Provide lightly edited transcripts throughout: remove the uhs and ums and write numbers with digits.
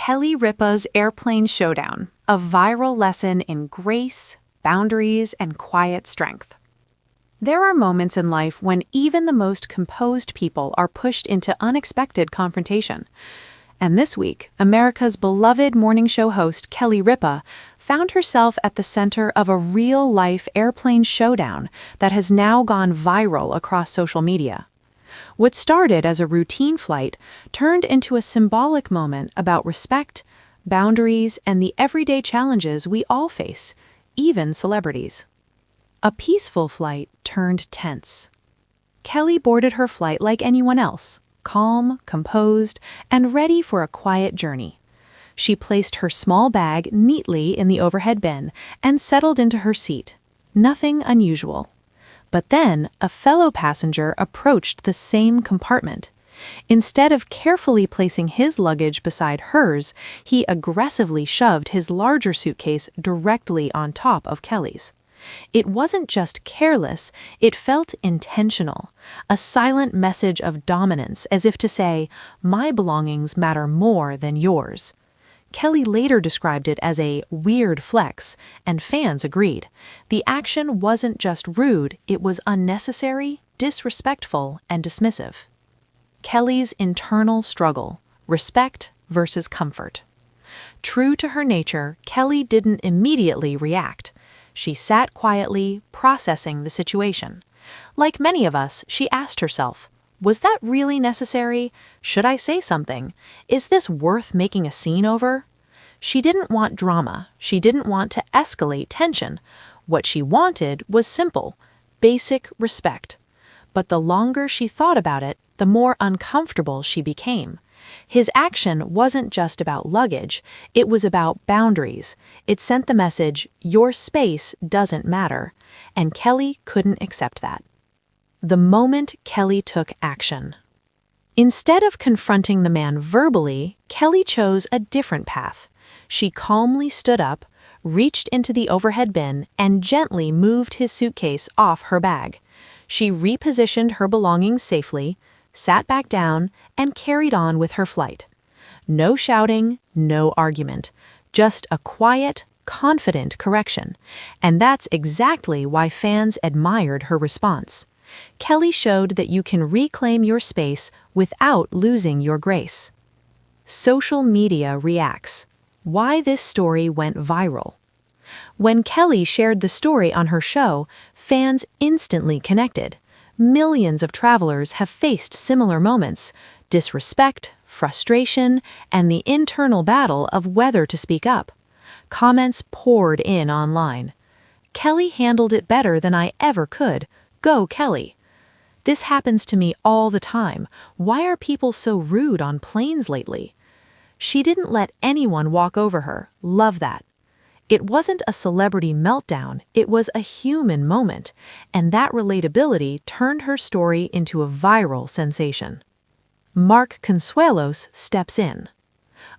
Ripa's Airplane Showdown, a viral lesson in grace, boundaries, and quiet strength. There are moments in life when even the most composed people are pushed into unexpected confrontation. And this week, America's beloved morning show host Kelly Ripa found herself at the center of a real-life airplane showdown that has now gone viral across social media. What started as a routine flight turned into a symbolic moment about respect, boundaries, and the everyday challenges we all face, even celebrities. A peaceful flight turned tense. Kelly boarded her flight like anyone else, calm, composed, and ready for a quiet journey. She placed her small bag neatly in the overhead bin and settled into her seat. Nothing unusual. But then, a fellow passenger approached the same compartment. Instead of carefully placing his luggage beside hers, he aggressively shoved his larger suitcase directly on top of Kelly's. It wasn't just careless, it felt intentional, a silent message of dominance, as if to say, "My belongings matter more than yours." Kelly later described it as a weird flex, and fans agreed. The action wasn't just rude, it was unnecessary, disrespectful, and dismissive. Kelly's internal struggle, respect versus comfort. True to her nature, Kelly didn't immediately react. She sat quietly, processing the situation. Like many of us, she asked herself, was that really necessary? Should I say something? Is this worth making a scene over? She didn't want drama. She didn't want to escalate tension. What she wanted was simple, basic respect. But the longer she thought about it, the more uncomfortable she became. His action wasn't just about luggage, it was about boundaries. It sent the message, your space doesn't matter, and Kelly couldn't accept that. The moment Kelly took action. Instead of confronting the man verbally, Kelly chose a different path. She calmly stood up, reached into the overhead bin, and gently moved his suitcase off her bag. She repositioned her belongings safely, sat back down, and carried on with her flight. No shouting, no argument, just a quiet, confident correction. And that's exactly why fans admired her response. Kelly showed that you can reclaim your space without losing your grace. Social media reacts. Why this story went viral. When Kelly shared the story on her show, fans instantly connected. Millions of travelers have faced similar moments, disrespect, frustration, and the internal battle of whether to speak up. Comments poured in online. Kelly handled it better than I ever could. Go, Kelly. This happens to me all the time. Why are people so rude on planes lately? She didn't let anyone walk over her. Love that. It wasn't a celebrity meltdown, it was a human moment, and that relatability turned her story into a viral sensation. Mark Consuelos steps in.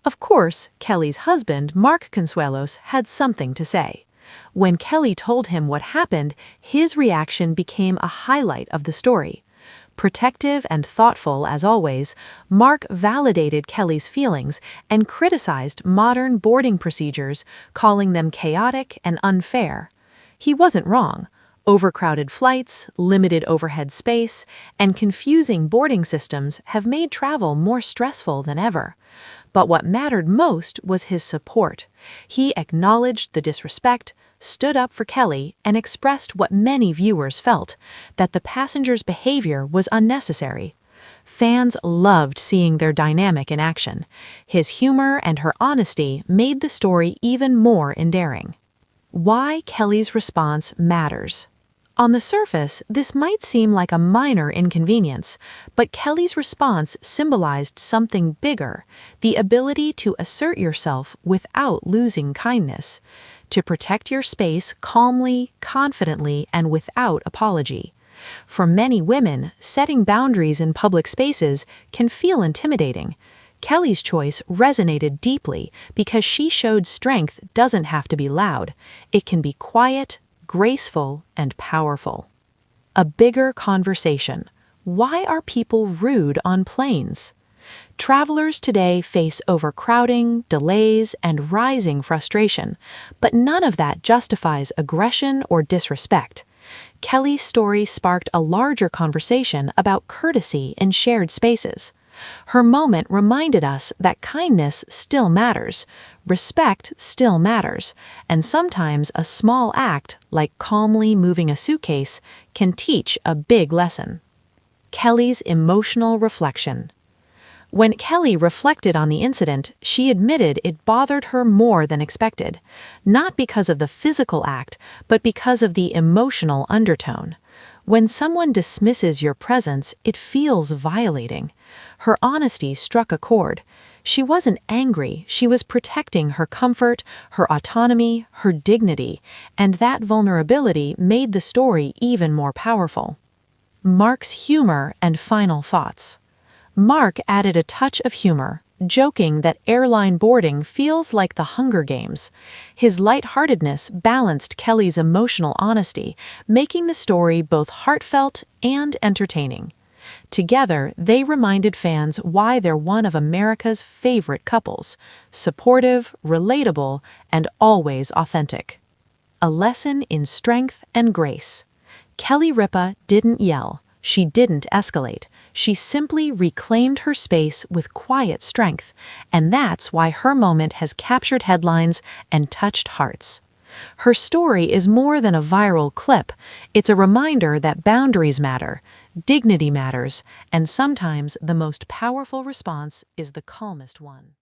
Of course, Kelly's husband, Mark Consuelos, had something to say. When Kelly told him what happened, his reaction became a highlight of the story. Protective and thoughtful as always, Mark validated Kelly's feelings and criticized modern boarding procedures, calling them chaotic and unfair. He wasn't wrong. Overcrowded flights, limited overhead space, and confusing boarding systems have made travel more stressful than ever. But what mattered most was his support. He acknowledged the disrespect, stood up for Kelly, and expressed what many viewers felt, that the passenger's behavior was unnecessary. Fans loved seeing their dynamic in action. His humor and her honesty made the story even more endearing. Why Kelly's response matters. On the surface, this might seem like a minor inconvenience, but Kelly's response symbolized something bigger, the ability to assert yourself without losing kindness, to protect your space calmly, confidently, and without apology. For many women, setting boundaries in public spaces can feel intimidating. Kelly's choice resonated deeply because she showed strength doesn't have to be loud. It can be quiet, graceful, and powerful. A bigger conversation. Why are people rude on planes? Travelers today face overcrowding, delays, and rising frustration, but none of that justifies aggression or disrespect. Kelly's story sparked a larger conversation about courtesy in shared spaces. Her moment reminded us that kindness still matters, respect still matters, and sometimes a small act, like calmly moving a suitcase, can teach a big lesson. Kelly's emotional reflection. When Kelly reflected on the incident, she admitted it bothered her more than expected, not because of the physical act, but because of the emotional undertone. When someone dismisses your presence, it feels violating. Her honesty struck a chord. She wasn't angry, she was protecting her comfort, her autonomy, her dignity, and that vulnerability made the story even more powerful. Mark's humor and final thoughts. Mark added a touch of humor, joking that airline boarding feels like the Hunger Games. His lightheartedness balanced Kelly's emotional honesty, making the story both heartfelt and entertaining. Together, they reminded fans why they're one of America's favorite couples: supportive, relatable, and always authentic. A lesson in strength and grace. Kelly Ripa didn't yell. She didn't escalate. She simply reclaimed her space with quiet strength, and that's why her moment has captured headlines and touched hearts. Her story is more than a viral clip. It's a reminder that boundaries matter, dignity matters, and sometimes the most powerful response is the calmest one.